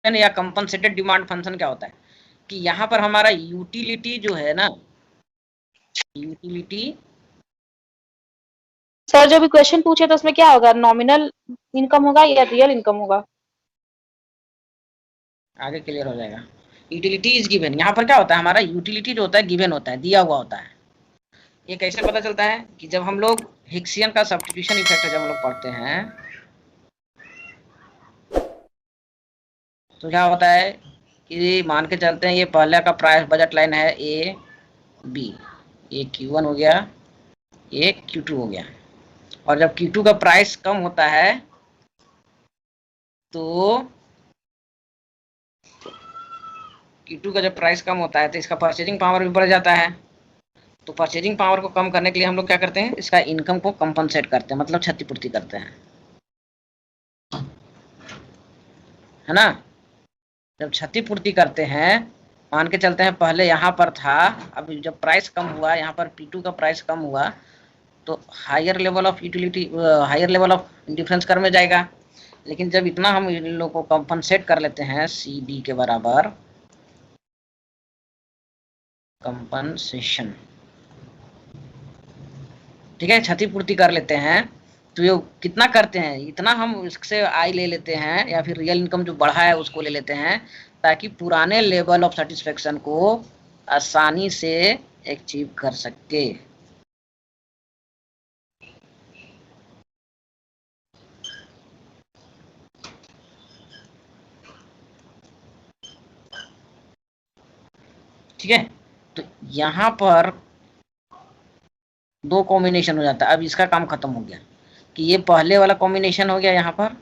या compensated demand function क्या होता है कि यहाँ पर हमारा यूटिलिटी जो है ना, यूटिलिटी सर जो भी क्वेश्चन पूछे तो उसमें क्या होगा, नॉमिनल इनकम होगा या रियल इनकम होगा? आगे क्लियर हो जाएगा। यूटिलिटी इज गिवन, यहाँ पर क्या होता है हमारा यूटिलिटी जो होता है गिवन होता है, दिया हुआ होता है। ये कैसे पता चलता है कि जब हम लोग हिक्सियन का सब्स्टिट्यूशन इफेक्ट जब हम लोग पढ़ते हैं तो क्या होता है कि मान के चलते हैं ये पहले का प्राइस बजट लाइन है ए बी, ये Q1 हो गया, ये Q2 हो गया, और जब Q2 का प्राइस कम होता है तो Q2 का जब प्राइस कम होता है तो इसका परचेजिंग पावर भी बढ़ जाता है। तो परचेजिंग पावर को कम करने के लिए हम लोग क्या करते हैं, इसका इनकम को कंपनसेट करते हैं, मतलब क्षतिपूर्ति करते हैं, है ना। जब क्षतिपूर्ति करते हैं, मान के चलते हैं पहले यहाँ पर था, अब जब प्राइस कम हुआ, यहाँ पर P2 का प्राइस कम हुआ तो higher level of utility, higher level of difference कर में जाएगा। लेकिन जब इतना हम इन लोगों को कंपनसेट कर लेते हैं CD के बराबर, कंपनसेशन, ठीक है, क्षतिपूर्ति कर लेते हैं, तो ये कितना करते हैं, इतना हम इससे आय ले लेते हैं या फिर रियल इनकम जो बढ़ा है उसको ले लेते हैं, ताकि पुराने लेवल ऑफ सेटिस्फेक्शन को आसानी से अचीव कर सके। ठीक है, तो यहाँ पर दो कॉम्बिनेशन हो जाता है। अब इसका काम खत्म हो गया कि ये पहले वाला कॉम्बिनेशन हो गया यहाँ पर,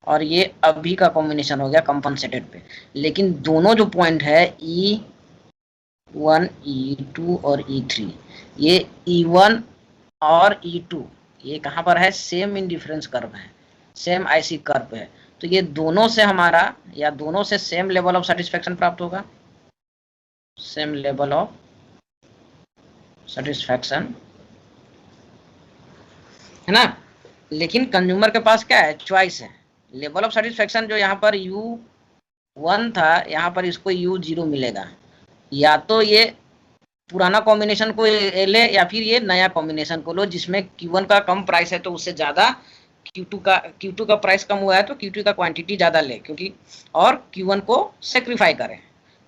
और ये अभी का कॉम्बिनेशन हो गया कंपनसेटेड पे। लेकिन दोनों जो पॉइंट है E1 E2 और E3, ये E1 और E2 ये कहाँ पर है, सेम इन डिफरेंस कर्व है, सेम IC कर्व है। तो ये दोनों से हमारा या दोनों से सेम लेवल ऑफ सेटिस्फेक्शन प्राप्त होगा, सेम लेवल ऑफ सेटिस्फेक्शन, है ना। लेकिन कंज्यूमर के पास क्या है, चॉइस है। लेवल ऑफ सेटिस्फेक्शन जो यहाँ पर U1 था, यहाँ पर इसको U0 मिलेगा। या तो ये पुराना कॉम्बिनेशन को ले या फिर ये नया कॉम्बिनेशन को लो जिसमें Q1 का कम प्राइस है तो उससे ज्यादा Q2 का प्राइस कम हुआ है तो Q2 का क्वांटिटी ज्यादा ले, क्योंकि और Q1 को सेक्रीफाई करें।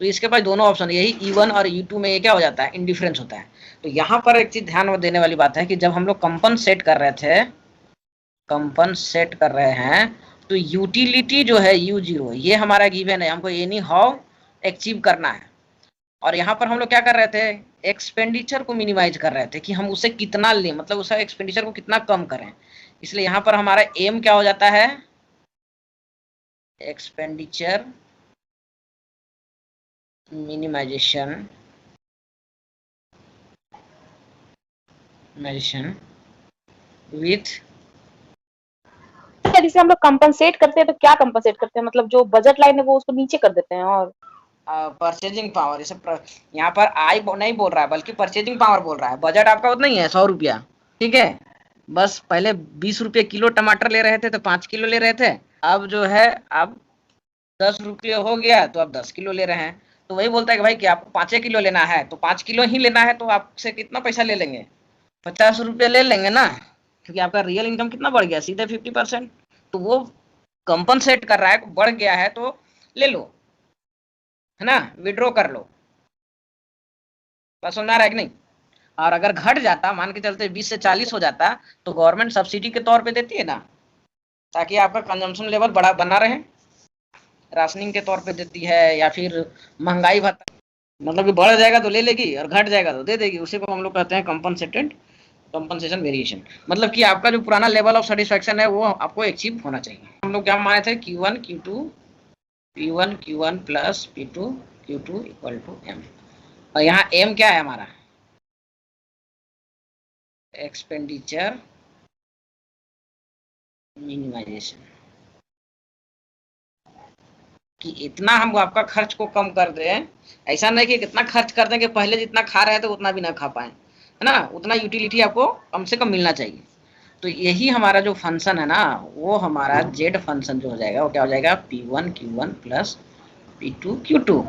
तो इसके पास दोनों ऑप्शन, यही E1 और E2 में ये क्या हो जाता है, इंडिफरेंस होता है। तो यहाँ पर एक चीज ध्यान देने वाली बात है कि जब हम लोग कंपनसेट कर रहे हैं तो यूटिलिटी जो है U0 ये हमारा गिवन है, हमको एनी हाउ अचीव करना है। और यहाँ पर हम लोग क्या कर रहे थे, एक्सपेंडिचर को मिनिमाइज कर रहे थे कि हम उसे कितना लें, मतलब उसका एक्सपेंडिचर को कितना कम करें। इसलिए यहाँ पर हमारा एम क्या हो जाता है, एक्सपेंडिचर मिनिमाइजेशन विथ, जिसे हम लोग कंपनसेट करते हैं तो क्या कंपनसेट करते हैं, मतलब जो बजट लाइन है वो उसको नीचे कर देते हैं और परचेजिंग पावर। यहाँ पर आई नहीं बोल रहा है बल्कि परचेजिंग पावर बोल रहा है। बजट आपका उतना ही है 100 रुपया, ठीक है। बस पहले 20 रुपये किलो टमाटर ले रहे थे तो 5 किलो ले रहे थे, अब जो है अब 10 रुपये हो गया तो अब 10 किलो ले रहे हैं। तो वही बोलता है कि भाई कि आपको 5 किलो लेना है तो 5 किलो ही लेना है, तो आपसे कितना पैसा ले लेंगे, 50 रुपये ले लेंगे ना, क्योंकि आपका रियल इनकम कितना बढ़ गया, सीधे 50%। तो वो कंपनसेट कर रहा है, बढ़ गया है तो ले लो, है ना, विड्रॉ कर लो। बस समझ आ रहा है कि नहीं। और अगर घट जाता, मान के चलते 20 से 40 हो जाता, तो गवर्नमेंट सब्सिडी के तौर पे देती है ना, ताकि आपका कंजम्पशन लेवल बड़ा बना रहे, राशनिंग के तौर पे देती है, या फिर महंगाई भत्ता, मतलब कि बढ़ जाएगा तो ले लेगी और घट जाएगा तो दे देगी। उसी को हम लोग कहते हैं कंपनसेशन वेरिएशन। मतलब कि आपका जो पुराना लेवल ऑफ सेटिस्फेक्शन है वो आपको अचीव होना चाहिए। हम लोग क्या माने थे, Q1 Q2 P1 Q1 plus P2 Q2 equal to M। और यहाँ M क्या है हमारा, एक्सपेंडिचर मिनिमाइजेशन, कि इतना हम आपका खर्च को कम कर दें। ऐसा नहीं कि इतना खर्च कर दें कि पहले जितना खा रहे हैं तो उतना भी ना खा पाए, है ना, उतना यूटिलिटी आपको कम से कम मिलना चाहिए। तो यही हमारा जो फंक्शन है ना, वो हमारा जेड फंक्शन जो हो जाएगा वो क्या हो जाएगा, P1 Q1 plus P2 Q2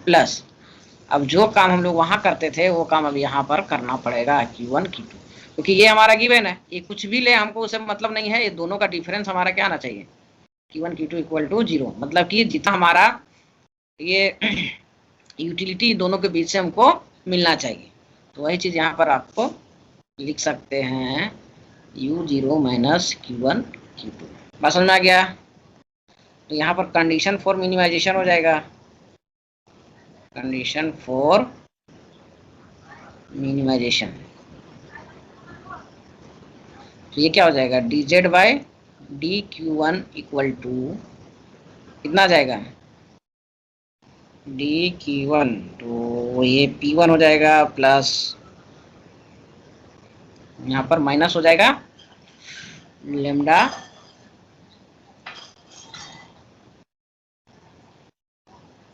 plus, अब जो काम हम लोग वहां करते थे वो काम अब यहाँ पर करना पड़ेगा Q1 Q2, क्योंकि ये हमारा गिवन है, ये कुछ भी ले हमको उसे मतलब नहीं है, ये दोनों का डिफरेंस हमारा क्या आना चाहिए, Q1 Q2 इक्वल टू 0, मतलब कि जितना हमारा ये यूटिलिटी दोनों के बीच से हमको मिलना चाहिए। तो वही चीज यहाँ पर आपको लिख सकते हैं U0 माइनस Q1 Q2। बात समझ में आ गया? तो यहाँ पर कंडीशन फॉर मिनिमाइजेशन हो जाएगा, कंडीशन फॉर मिनिमाइजेशन, तो ये क्या हो जाएगा, dz bye dq1 equal to कितना आ जाएगा, dq1, तो ये p1 हो जाएगा प्लस यहाँ पर माइनस हो जाएगा lambda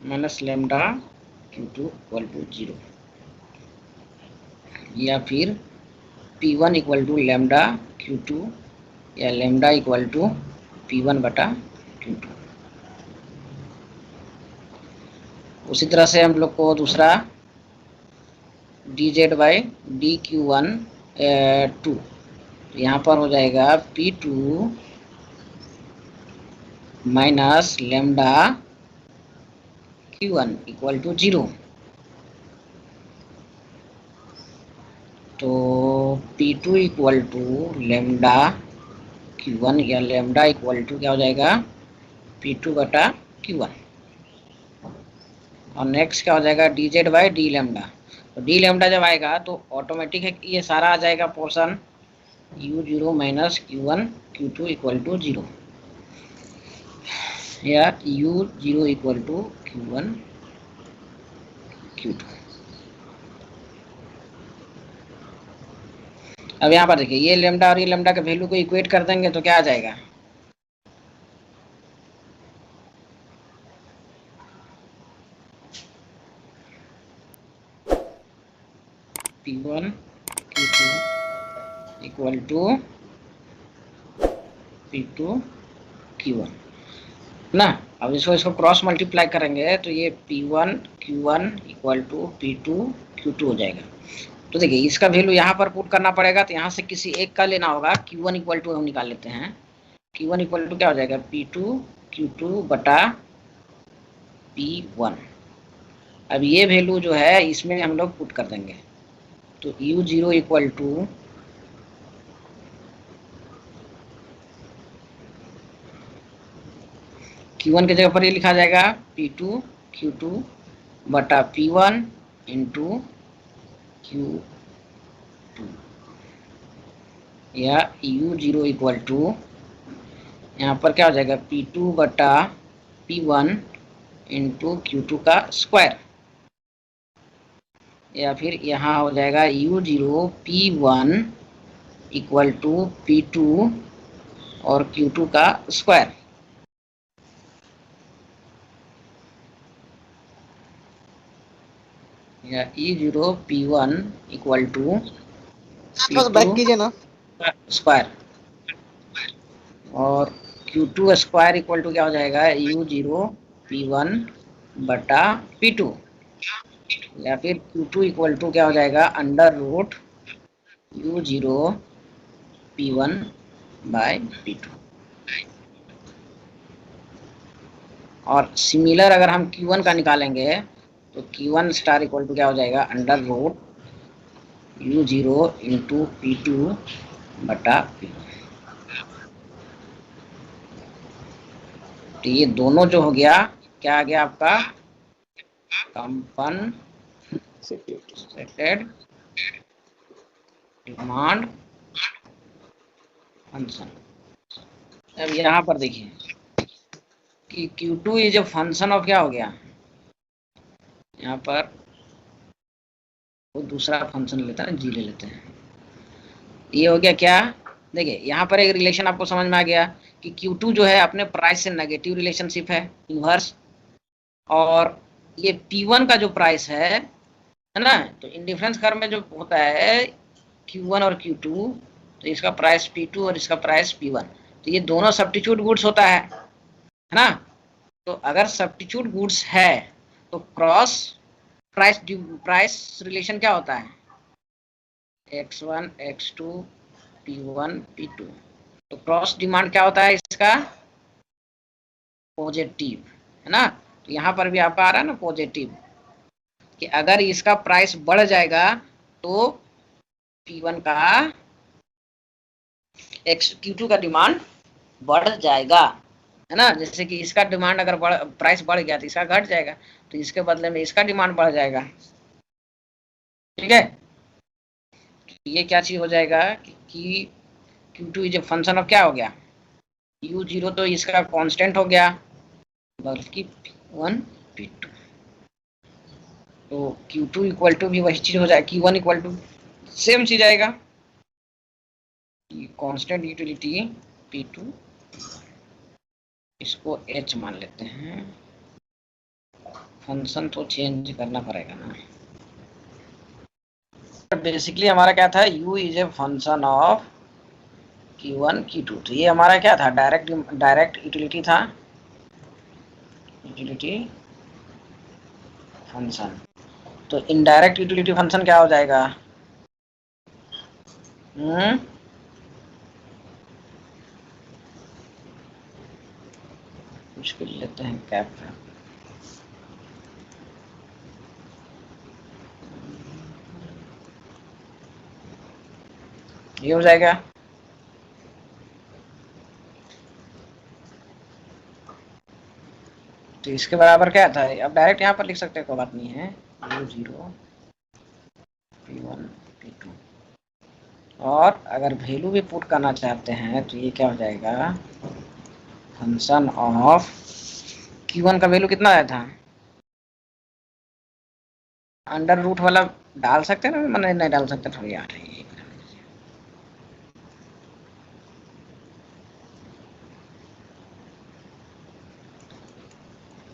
minus lambda Q2 equal to 0, या फिर P1 equal to lambda Q2 या लेमडा इक्वल टू P1 बटा Q2। उसी तरह से हम लोग को दूसरा dz बाई dq1 2, तो यहाँ पर हो जाएगा P2 minus lambda Q1 equal to 0, तो P2 equal to lambda Q1 या लेमडा इक्वल टू क्या हो जाएगा, P2 बटा Q1, और नेक्स्ट क्या हो जाएगा dz बाई डी लेमडा, तो डी लेमडा जब आएगा तो ऑटोमेटिक है कि ये सारा आ जाएगा portion U0 minus Q1 Q2 equal to 0, या U0 equal to Q1 Q2। अब यहाँ पर देखिए ये लेमडा और ये लेमडा के वैल्यू को इक्वेट कर देंगे तो क्या आ जाएगा, P1 Q2 equal to P2 Q1 ना। अब इसको क्रॉस मल्टीप्लाई करेंगे तो ये P1 Q1 equal to P2 Q2 हो जाएगा। तो देखिए इसका वैल्यू यहाँ पर पुट करना पड़ेगा, तो यहाँ से किसी एक का लेना होगा, Q1 इक्वल टू हम निकाल लेते हैं, Q1 इक्वल टू क्या हो जाएगा, P2 Q2 बटा P1। अब ये वैल्यू जो है इसमें हम लोग पुट कर देंगे, तो U0 इक्वल टू Q1 की जगह पर ये लिखा जाएगा P2 Q2 बटा P1 इंटू Q2, या U0 इक्वल टू यहाँ पर क्या हो जाएगा P2 बटा P1 इंटू Q2 का स्क्वायर, या फिर यहाँ हो जाएगा U0 P1 equal to P2 और Q2 का स्क्वायर, या E0 P1 equal to back कीजिए ना स्क्वायर, और Q2 स्क्वायर इक्वल टू क्या हो जाएगा U0 P1 बटा P2, या फिर Q2 इक्वल टू क्या हो जाएगा under root U0 P1 bye P2। और सिमिलर अगर हम Q1 का निकालेंगे तो Q1 स्टार इक्वल टू क्या हो जाएगा under root U0 into P2 बटा P1। तो ये दोनों जो हो गया क्या आ गया आपका कंपनसेटेड डिमांड फंक्शन। अब यहाँ पर देखिए कि Q2 ये जो फंक्शन ऑफ क्या हो गया, यहाँ पर वो दूसरा फंक्शन लेता है, जी ले लेते हैं, ये हो गया क्या, देखिए यहाँ पर एक रिलेशन आपको समझ में आ गया कि Q2 जो है अपने प्राइस से नेगेटिव रिलेशनशिप है इनवर्स, और ये P1 का जो प्राइस है ना, तो इंडिफरेंस कर्व में जो होता है Q1 और Q2 तो इसका प्राइस P2 और इसका प्राइस P1। तो ये दोनों सब्स्टिट्यूट गुड्स होता है ना। तो अगर सब्स्टिट्यूट गुड्स है तो क्रॉस प्राइस रिलेशन क्या होता है, X1 X2 P1 P2। तो क्रॉस डिमांड क्या होता है इसका, पॉजिटिव, है ना। तो यहाँ पर भी आपका आ रहा है ना पॉजिटिव, कि अगर इसका प्राइस बढ़ जाएगा तो P1 का Q2 का डिमांड बढ़ जाएगा, है ना। जैसे कि इसका डिमांड अगर प्राइस बढ़ गया तो इसका घट जाएगा, तो इसके बदले में इसका डिमांड बढ़ जाएगा, ठीक है। ये क्या चीज हो जाएगा कि Q2 is a function of क्या हो गया, U0 तो इसका कांस्टेंट हो गया, बल्कि P1 P2। तो Q2 इक्वल टू भी वही चीज हो जाएगा, Q1 इक्वल टू सेम चीज आएगा, कांस्टेंट यूटिलिटी P2, इसको H मान लेते हैं। फंक्शन तो चेंज करना पड़ेगा ना। बेसिकली हमारा क्या था, U is a function of Q1 Q2। तो ये हमारा क्या था, डायरेक्ट यूटिलिटी था, यूटिलिटी फंक्शन। तो इनडायरेक्ट यूटिलिटी फंक्शन क्या हो जाएगा, कुछ कर लेते हैं कैप, ये हो जाएगा। तो इसके बराबर क्या था, अब डायरेक्ट यहाँ पर लिख सकते हैं, कोई बात नहीं है, U0 P1 P2। और अगर वैल्यू भी पुट करना चाहते हैं तो ये क्या हो जाएगा, फंक्शन ऑफ Q1 का वैल्यू कितना आया था, अंडर रूट वाला डाल सकते हैं ना, मैंने नहीं डाल सकते थोड़ी आ रही है।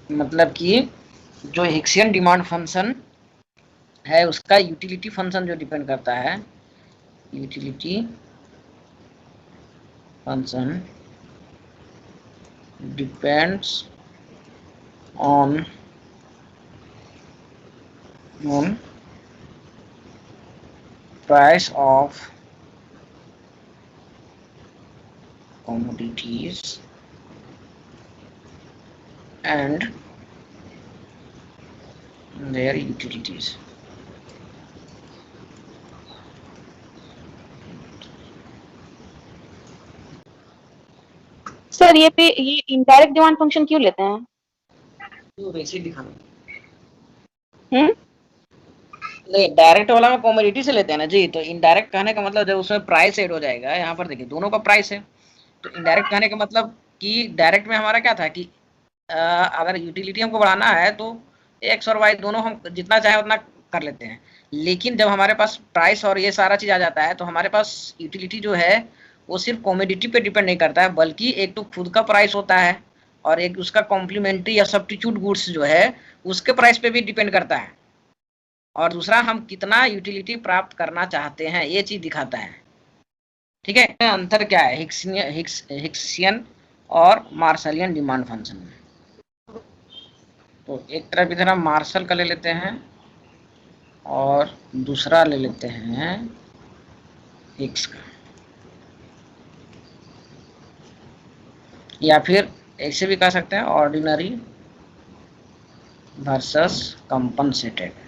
मतलब कि जो हिक्सियन डिमांड फंक्शन है उसका यूटिलिटी फंक्शन जो डिपेंड करता है, utility function depends on price of commodities and their utilities। Sir ये इनडायरेक्ट डिमांड फंक्शन क्यों लेते हैं? तो वैसे दिखाना हम्म, नहीं, डायरेक्ट वाला में कॉमोडिटी से लेते हैं ना जी। तो इनडायरेक्ट कहने का मतलब जब उसमें प्राइस ऐड हो जाएगा, यहाँ पर देखिए दोनों का प्राइस है। तो इनडायरेक्ट कहने का मतलब कि डायरेक्ट में हमारा क्या था कि अगर यूटिलिटी हमको बढ़ाना है तो एक्स और वाई दोनों हम जितना चाहे उतना कर लेते हैं। लेकिन जब हमारे पास प्राइस और ये सारा चीज आ जाता है तो हमारे पास यूटिलिटी जो है वो सिर्फ कॉमोडिटी पे डिपेंड नहीं करता है, बल्कि एक तो खुद का प्राइस होता है और एक उसका कॉम्प्लीमेंट्री या सब्स्टिट्यूट गुड्स जो है उसके प्राइस पे भी डिपेंड करता है, और दूसरा हम कितना यूटिलिटी प्राप्त करना चाहते हैं ये चीज दिखाता है, ठीक है। अंतर क्या है हिक्सियन और मार्शलियन डिमांड फंक्शन में। तो एक तरफ इधर हम मार्शल का ले लेते हैं और दूसरा ले लेते हैं हिक्स का, या फिर ऐसे भी कह सकते हैं ऑर्डिनरी वर्सेस कंपनसेटेड।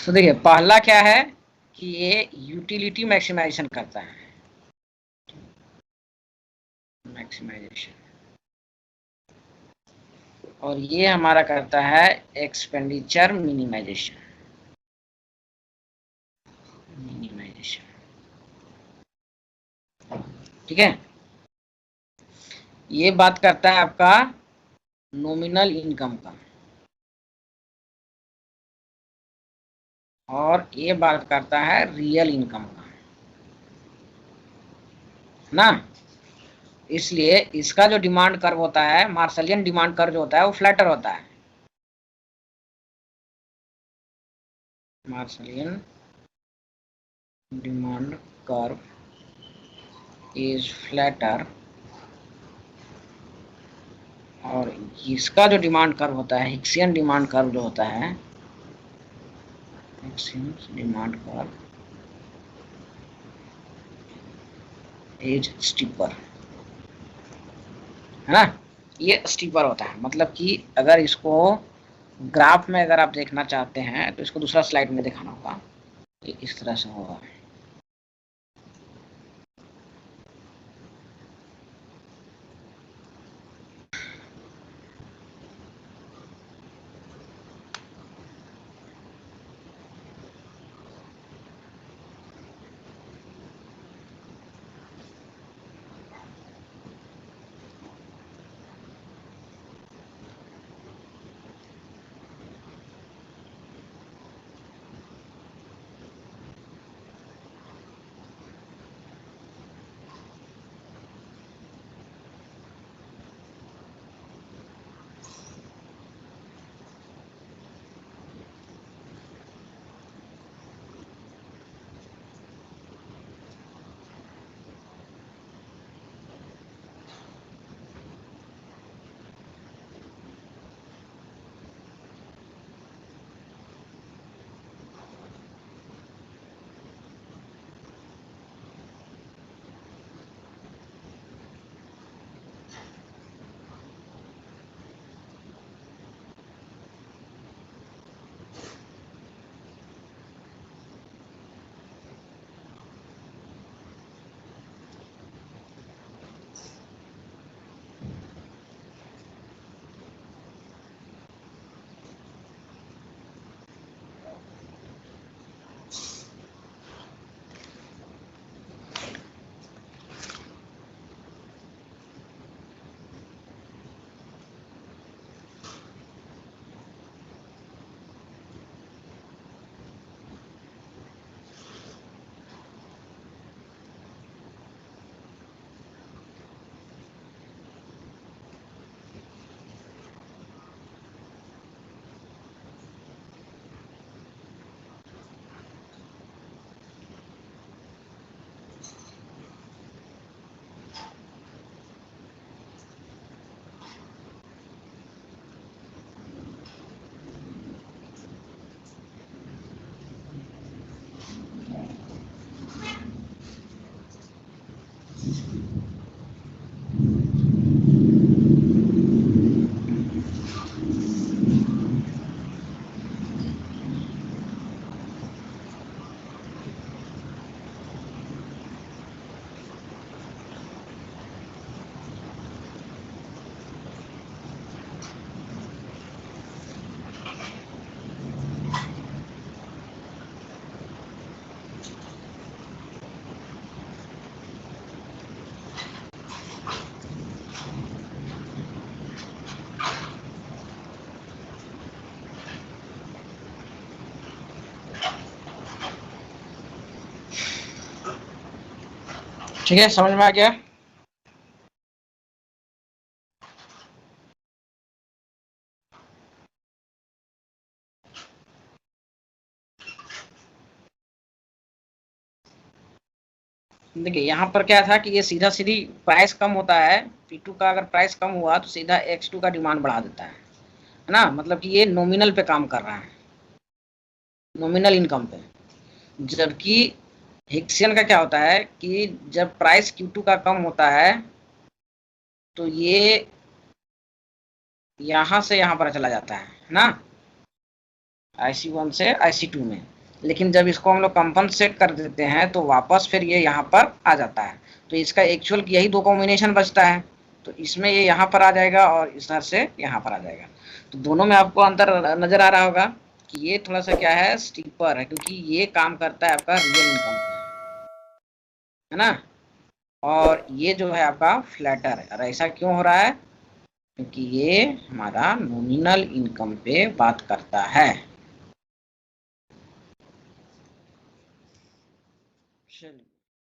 तो देखिए पहला क्या है कि ये यूटिलिटी मैक्सिमाइजेशन करता है, मैक्सिमाइजेशन, और ये हमारा करता है एक्सपेंडिचर मिनिमाइजेशन। ठीक है, ये बात करता है आपका नॉमिनल इनकम का, और ये बात करता है रियल इनकम का। ना। इसलिए इसका जो डिमांड कर्व होता है, मार्शलियन डिमांड कर्व जो होता है वो फ्लैटर होता है। मार्शलियन डिमांड कर्व इज फ्लैटर, और इसका जो डिमांड कर्व होता है, हिक्सियन डिमांड कर्व जो होता है, Hicksian demand curve is steeper, है ना। ये स्टीपर होता है, मतलब कि अगर इसको ग्राफ में अगर आप देखना चाहते हैं तो इसको दूसरा स्लाइड में दिखाना होगा, ये इस तरह से होगा। ठीक है, समझ में आ गया। देखिए यहाँ पर क्या था कि ये सीधा सीधी प्राइस कम होता है, P2 का अगर प्राइस कम हुआ तो सीधा X2 का डिमांड बढ़ा देता है ना। मतलब कि ये नॉमिनल पे काम कर रहा है, नॉमिनल इनकम पे। जबकि हिक्सियन का क्या होता है कि जब प्राइस Q2 का कम होता है तो ये यहाँ से यहाँ पर चला जाता है ना, IC1 से IC2 में। लेकिन जब इसको हम लोग कंपनसेट कर देते हैं तो वापस फिर ये यहाँ पर आ जाता है। तो इसका एक्चुअल यही दो कॉम्बिनेशन बचता है, तो इसमें ये यहाँ पर आ जाएगा और इधर से यहाँ पर आ जाएगा। तो दोनों में आपको अंतर नजर आ रहा होगा कि ये थोड़ा सा क्या है, स्टीपर है, क्योंकि ये काम करता है आपका रियल इनकम पे, है ना। और ये जो है आपका फ्लैटर है। और ऐसा क्यों हो रहा है? क्योंकि ये हमारा नॉमिनल इनकम पे बात करता है।